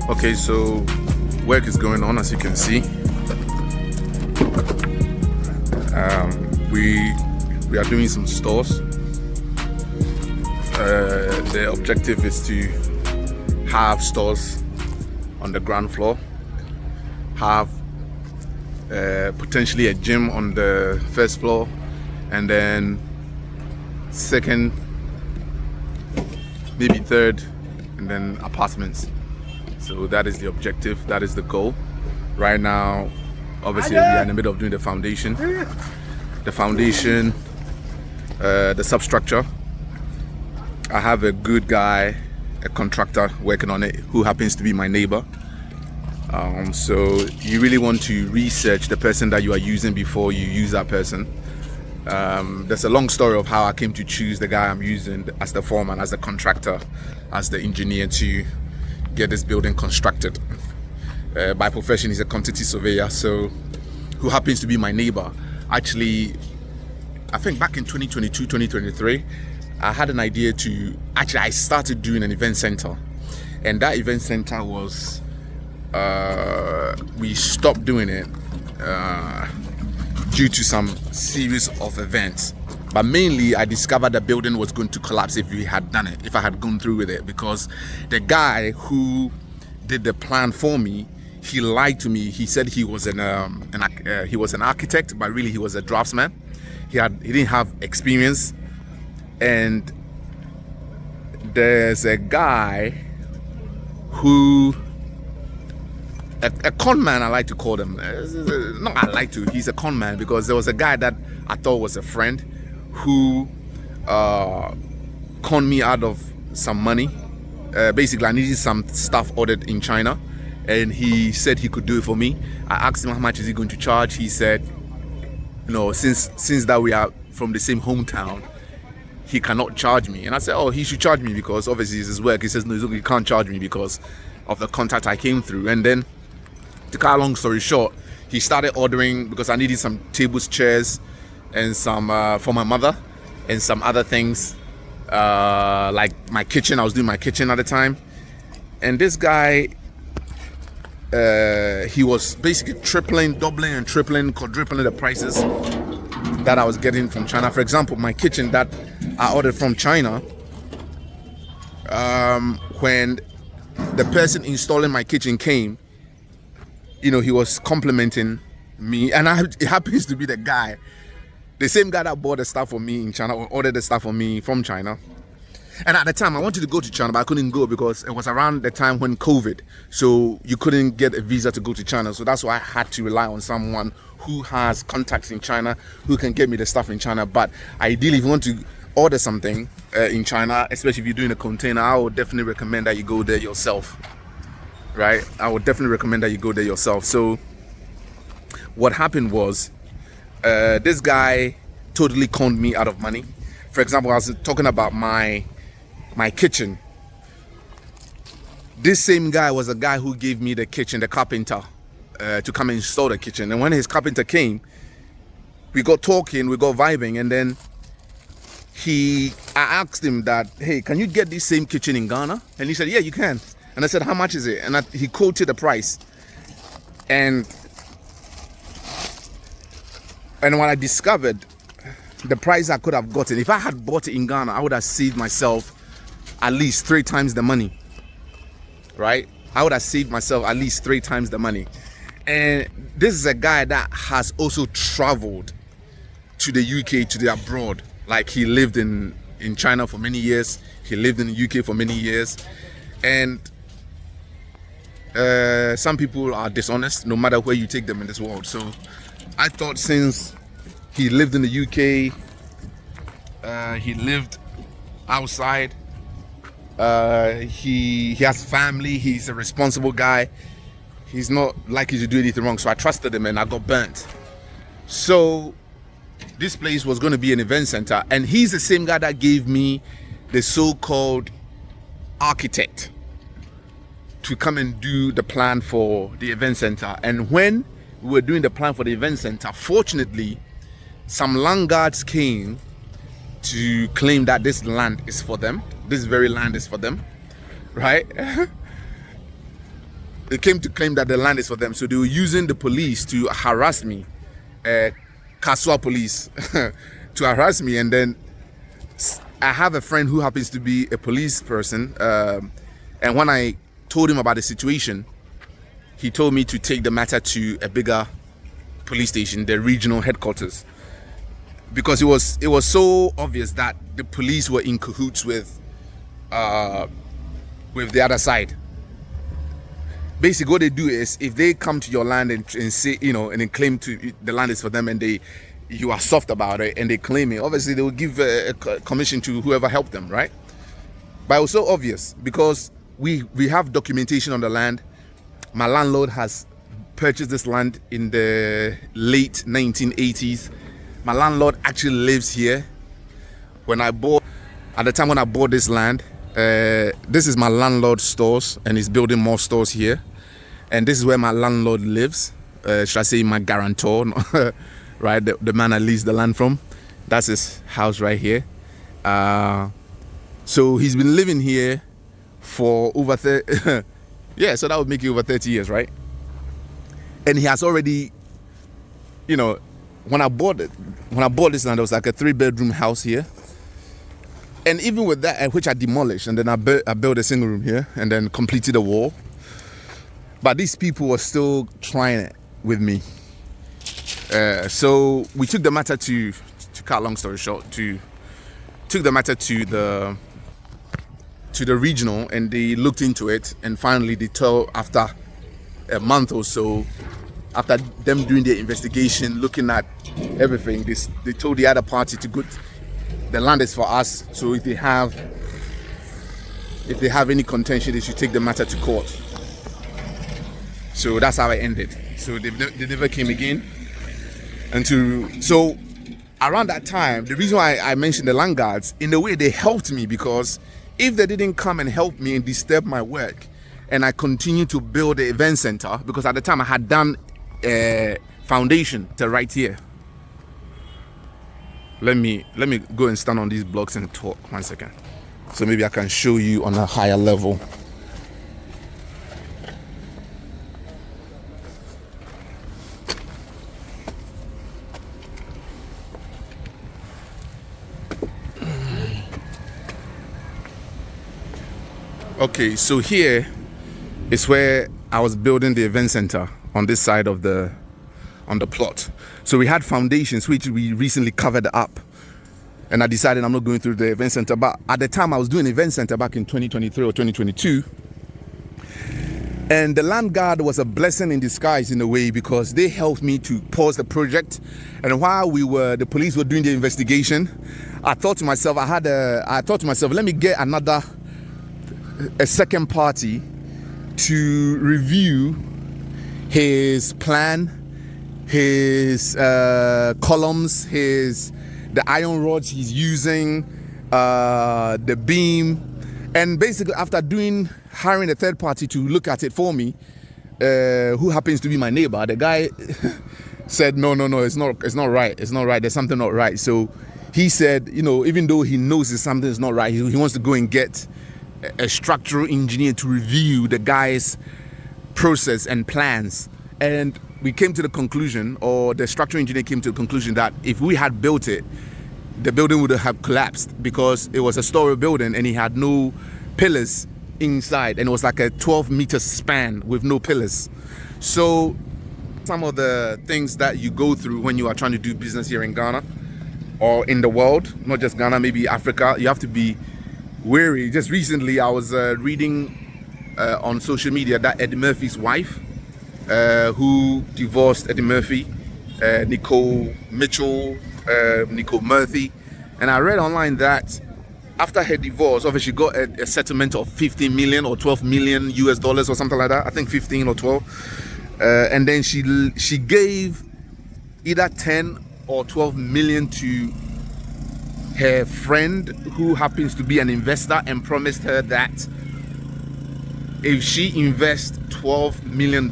Okay, so work is going on, as you can see. We are doing some stores. The objective is to have stores on the ground floor, have potentially a gym on the first floor, and then second, maybe third, and then apartments. So that is the objective, that is the goal. Right now, obviously, we are in the middle of doing the foundation. The substructure. I have a good guy, a contractor working on it, who happens to be my neighbor. So you really want to research the person that you are using before you use that person. There's a long story of how I came to choose the guy I'm using as the foreman, as the contractor, as the engineer to get this building constructed. By profession, he's a quantity surveyor, so who happens to be my neighbor. Actually, I think back in 2022, 2023, I had an idea I started doing an event center, and that event center was, we stopped doing it due to some series of events. But mainly, I discovered the building was going to collapse if I had gone through with it, because the guy who did the plan for me, he lied to me. He said he was an architect, but really he was a draftsman. He didn't have experience. And there's a guy who, a con man, I like to call him. He's a con man, because there was a guy that I thought was a friend who conned me out of some money. Basically, I needed some stuff ordered in China, and he said he could do it for me. I asked him how much is he going to charge. He said, since that we are from the same hometown, he cannot charge me. And I said, oh, he should charge me because obviously it's his work. He says, no, he can't charge me because of the contact I came through. And then, to cut a long story short, he started ordering, because I needed some tables, chairs, and some for my mother, and some other things, like my kitchen. I was doing my kitchen at the time. And this guy, he was basically tripling, doubling, and tripling, quadrupling the prices that I was getting from China. For example, my kitchen that I ordered from China, when the person installing my kitchen came, he was complimenting me, and it happens to be the same guy that bought the stuff for me in China, or ordered the stuff for me from China. And at the time, I wanted to go to China, but I couldn't go because it was around the time when COVID, so you couldn't get a visa to go to China. So that's why I had to rely on someone who has contacts in China, who can get me the stuff in China. But ideally, if you want to order something in China, especially if you're doing a container, I would definitely recommend that you go there yourself, right? I would definitely recommend that you go there yourself. So what happened was, this guy totally conned me out of money. For example, I was talking about my kitchen. This same guy was a guy who gave me the kitchen, the carpenter, to come and install the kitchen. And when his carpenter came, we got talking, we got vibing, and then I asked him that, hey, can you get this same kitchen in Ghana? And he said, yeah, you can. And I said, how much is it? And he quoted the price. And what I discovered, the price I could have gotten, if I had bought it in Ghana, I would have saved myself at least 3 times the money, right? I would have saved myself at least 3 times the money. And this is a guy that has also traveled to the UK, to the abroad. Like, he lived in China for many years. He lived in the UK for many years. And some people are dishonest no matter where you take them in this world. So I thought, since he lived in the UK, he lived outside, he has family, he's a responsible guy, he's not likely to do anything wrong. So I trusted him, and I got burnt. So this place was going to be an event center, and he's the same guy that gave me the so-called architect to come and do the plan for the event center. And when we were doing the plan for the event center, fortunately, some land guards came to claim that this land is for them. This very land is for them, right? They came to claim that the land is for them. So they were using the police to harass me, Kaswa police, to harass me. And then I have a friend who happens to be a police person. And when I told him about the situation, he told me to take the matter to a bigger police station, the regional headquarters, because it was so obvious that the police were in cahoots with the other side. Basically, what they do is, if they come to your land and say, and then claim to the land is for them, and you are soft about it, and they claim it, obviously they will give a commission to whoever helped them, right? But it was so obvious because we have documentation on the land. My landlord has purchased this land in the late 1980s. My landlord actually lives here. At the time when I bought this land, this is my landlord's stores, and he's building more stores here. And this is where my landlord lives. Should I say my guarantor, right? The man I leased the land from. That's his house right here. So he's been living here for over 30, yeah, so that would make it over 30 years, right? And he has already, when I bought this land, it was like a 3-bedroom house here. And even with that, which I demolished, and then I built a single room here, and then completed a wall. But these people were still trying it with me. So we took the matter to cut long story short, took the matter to the regional, and they looked into it, and finally they told, after a month or so, after them doing their investigation, looking at everything, they told the other party to go. The land is for us, so if they have any contention, they should take the matter to court. So that's how it ended. So they never came again. So around that time, the reason why I mentioned the land guards, in a way they helped me, because if they didn't come and help me and disturb my work, and I continued to build the event center, because at the time I had done a foundation to right here. Let me go and stand on these blocks and talk 1 second, so maybe I can show you on a higher level. Okay, so here is where I was building the event center, on this side of the plot. So we had foundations which we recently covered up, and I decided I'm not going through the event center. But at the time I was doing event center back in 2023 or 2022, and the land guard was a blessing in disguise in a way, because they helped me to pause the project. And while the police were doing the investigation, I thought to myself, let me get a second party to review his plan, his columns, the iron rods he's using, the beam. And basically, after hiring a third party to look at it for me, who happens to be my neighbor, the guy said, no, it's not right. There's something not right. So he said, even though he knows something's not right, he wants to go and get a structural engineer to review the guy's process and plans. And we came to the conclusion, or the structural engineer came to the conclusion, that if we had built it, the building would have collapsed, because it was a story building and he had no pillars inside, and it was like a 12-meter span with no pillars. So some of the things that you go through when you are trying to do business here in Ghana or in the world, not just Ghana, maybe Africa, you have to be wary. Just recently I was reading on social media that Eddie Murphy's wife, who divorced Eddie Murphy, Nicole Murphy, and I read online that after her divorce, obviously she got a settlement of 15 million or 12 million US dollars or something like that. I think 15 or 12. And then she gave either 10 or 12 million to her friend, who happens to be an investor, and promised her that if she invests $12 million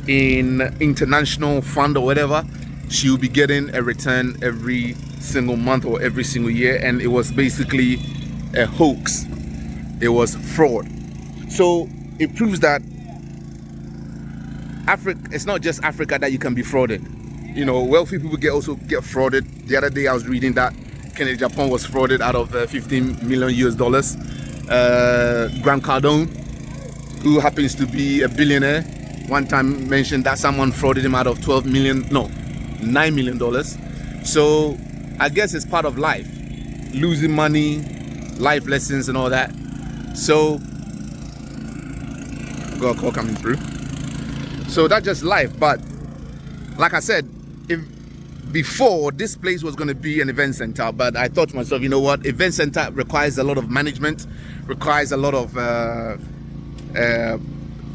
in international fund or whatever, she will be getting a return every single month or every single year. And it was basically a hoax. It was fraud. So it proves that Africa, it's not just Africa that you can be frauded. You know, wealthy people get frauded. The other day I was reading that Kennedy Japan was frauded out of 15 million US dollars. Grant Cardone, who happens to be a billionaire, one time mentioned that someone frauded him out of $9 million. So I guess it's part of life, losing money, life lessons and all that. So got a call coming through. So that's just life. But like I said, if before this place was going to be an event center, but I thought to myself, you know what, event center requires a lot of management, requires a lot of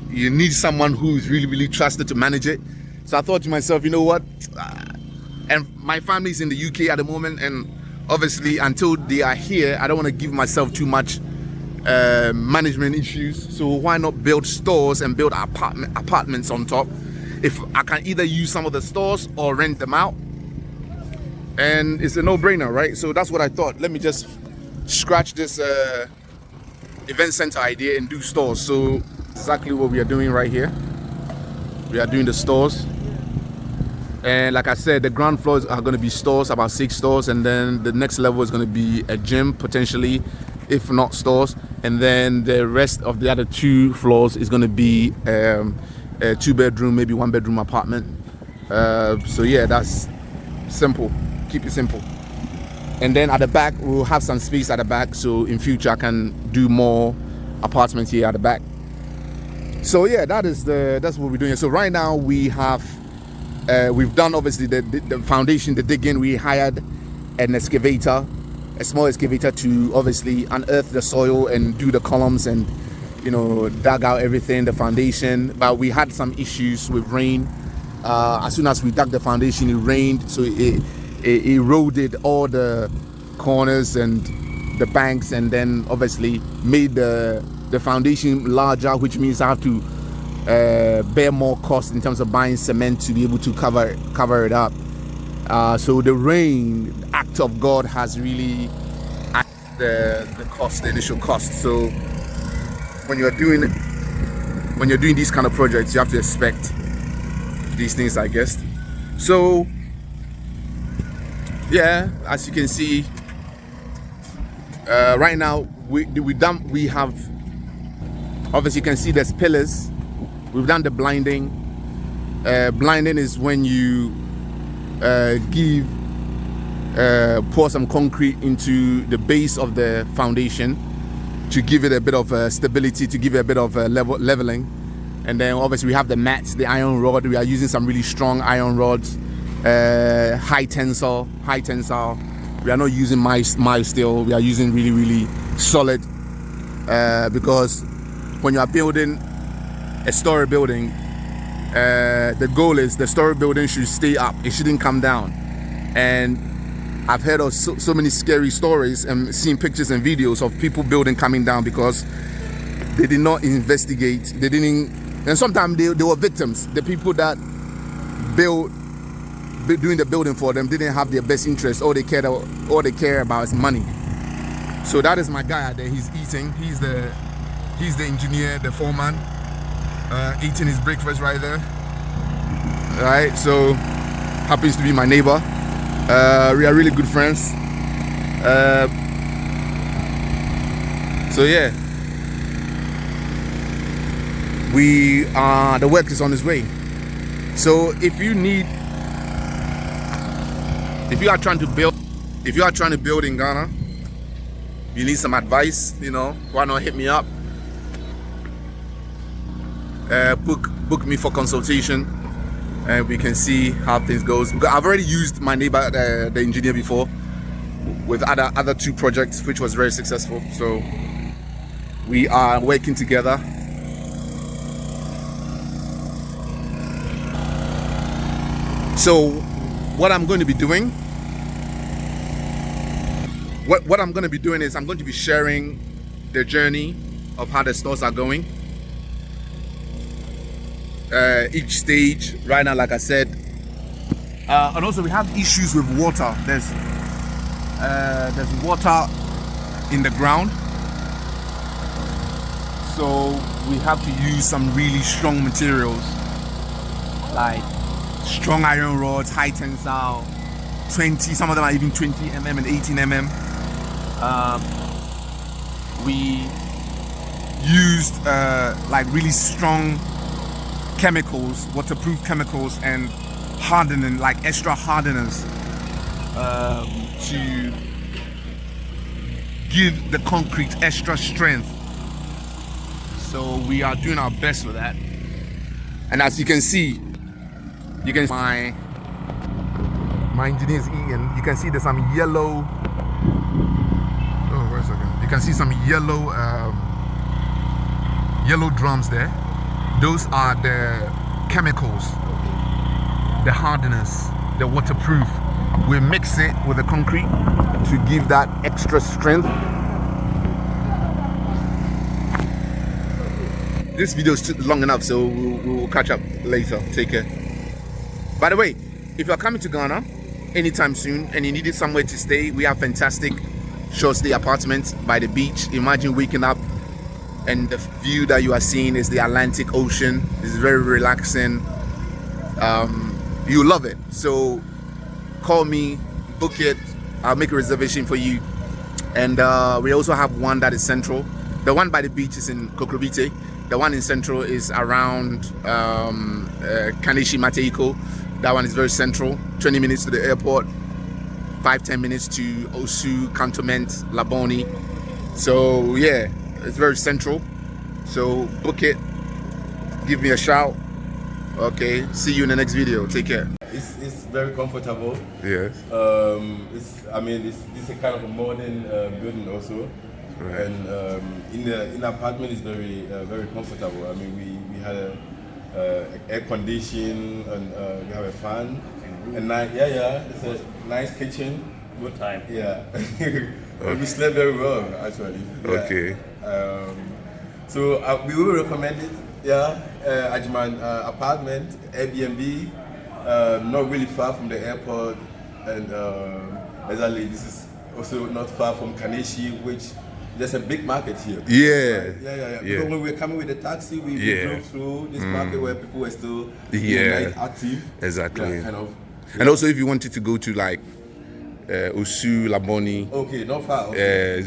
you need someone who's really trusted to manage it. So I thought to myself, you know what, and my family's in the UK at the moment, and obviously until they are here, I don't want to give myself too much management issues. So why not build stores and build apartments on top? If I can either use some of the stores or rent them out, and it's a no-brainer, right? So that's what I thought. Let me just scratch this event center idea and do stores. So exactly what we are doing right here. We are doing the stores, and like I said, the ground floors are going to be stores, about 6 stores, and then the next level is going to be a gym potentially, if not stores, and then the rest of the other 2 floors is going to be a 2-bedroom, maybe 1-bedroom apartment. So yeah, that's simple. Keep it simple. And then at the back, we'll have some space at the back, so in future I can do more apartments here at the back. So yeah, that's what we're doing. So right now we have we've done obviously the foundation, the digging. We hired an excavator, a small excavator, to obviously unearth the soil and do the columns and, you know, dug out everything, the foundation. But we had some issues with rain. As soon as we dug the foundation, it rained, so it eroded all the corners and the banks, and then obviously made the foundation larger, which means I have to bear more cost in terms of buying cement to be able to cover it up. So the rain, act of God, has really added the cost, the initial cost. So when you're doing these kind of projects, you have to expect these things, I guess. So yeah, as you can see, right now we have, obviously you can see there's pillars. We've done the blinding. Blinding is when you pour some concrete into the base of the foundation to give it a bit of stability, to give it a bit of leveling. And then obviously we have the mats, the iron rod. We are using some really strong iron rods, high tensile. We are not using mild steel. We are using really solid, because when you are building a story building, the goal is the story building should stay up. It shouldn't come down. And I've heard of so many scary stories and seen pictures and videos of people building coming down because they did not investigate. They didn't, and sometimes they were victims. The people that doing the building for them didn't have their best interest. All they care about is money. So that is my guy out there. He's eating. He's the engineer, the foreman, eating his breakfast right there. All right, so happens to be my neighbor. We are really good friends. So yeah, the work is on its way. So if you are trying to build in Ghana, you need some advice, you know, why not hit me up? Book me for consultation, and we can see how things goes. I've already used my neighbor, the engineer, before with other 2 projects, which was very successful. So we are working together. So what I'm going to be doing, what I'm going to be doing is I'm going to be sharing the journey of how the stores are going. Each stage right now, like I said, and also we have issues with water. There's water in the ground, so we have to use some really strong materials like strong iron rods, high tensile, 20, some of them are even 20 mm and 18 mm. We used like really strong chemicals, waterproof chemicals, and hardening, like extra hardeners, to give the concrete extra strength. So we are doing our best with that. And as you can see, my engineer is Ian. You can see there's some yellow. Oh, wait a second. You can see some yellow drums there. Those are the chemicals, the hardeners, the waterproof. We mix it with the concrete to give that extra strength. This video is long enough, so we'll catch up later. Take care. By the way, if you're coming to Ghana anytime soon and you needed somewhere to stay, we have fantastic short stay apartments by the beach. Imagine waking up and the view that you are seeing is the Atlantic Ocean. It's very relaxing. You love it. So call me, book it. I'll make a reservation for you. And we also have one that is central. The one by the beach is in Kokrobite. The one in central is around Kaneshi Mateiko. That one is very central. 20 minutes to the airport, 5-10 minutes to Osu, Cantonment, Laboni. So yeah, it's very central. So book it, give me a shout. Okay, see you in the next video. Take care. It's very comfortable. Yes. It's a kind of a modern building also. Right. And in the apartment is very very comfortable. I mean, we had a air condition and we have a fan. And it's a nice kitchen. Good time. Yeah. We slept very well actually. Yeah. Okay. So we will recommend it. Yeah, Agyeman apartment, Airbnb, not really far from the airport, and exactly this is also not far from Kaneshi, which there's a big market here. Yeah. Right? Yeah. Because when we were coming with the taxi, we drove through this market where people were still active. Exactly. Yeah, kind of. And also, if you wanted to go to like Osu, Laboni. Okay, not far. Okay.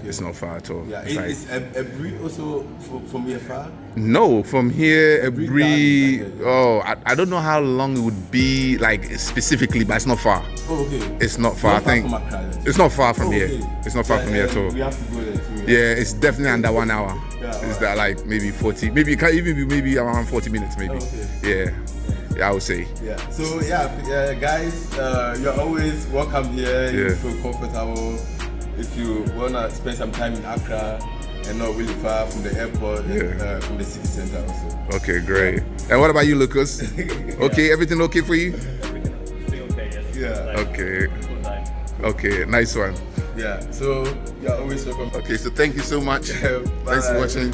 It's not far at all. Yeah, it's is a breed also from here far? No, from here, a breed. Oh, I don't know how long it would be, like specifically, but it's not far. Oh, okay. It's not far. I think it's not far from here. Okay. It's not far from here at all. We have to go there too. Yeah, it's definitely under 1 hour. Yeah, it's that like maybe 40, maybe it can even be maybe around 40 minutes, maybe. Okay. Yeah, I would say. Yeah. So guys, you're always welcome here. You feel comfortable. If you wanna spend some time in Accra and not really far from the airport, and, from the city center also. Okay, great. And what about you, Lucas? Okay, everything okay for you? Everything okay, yes. Yeah. Okay. Good time. Okay, nice one. Yeah. So you're always welcome. Okay, so thank you so much. Thanks for watching.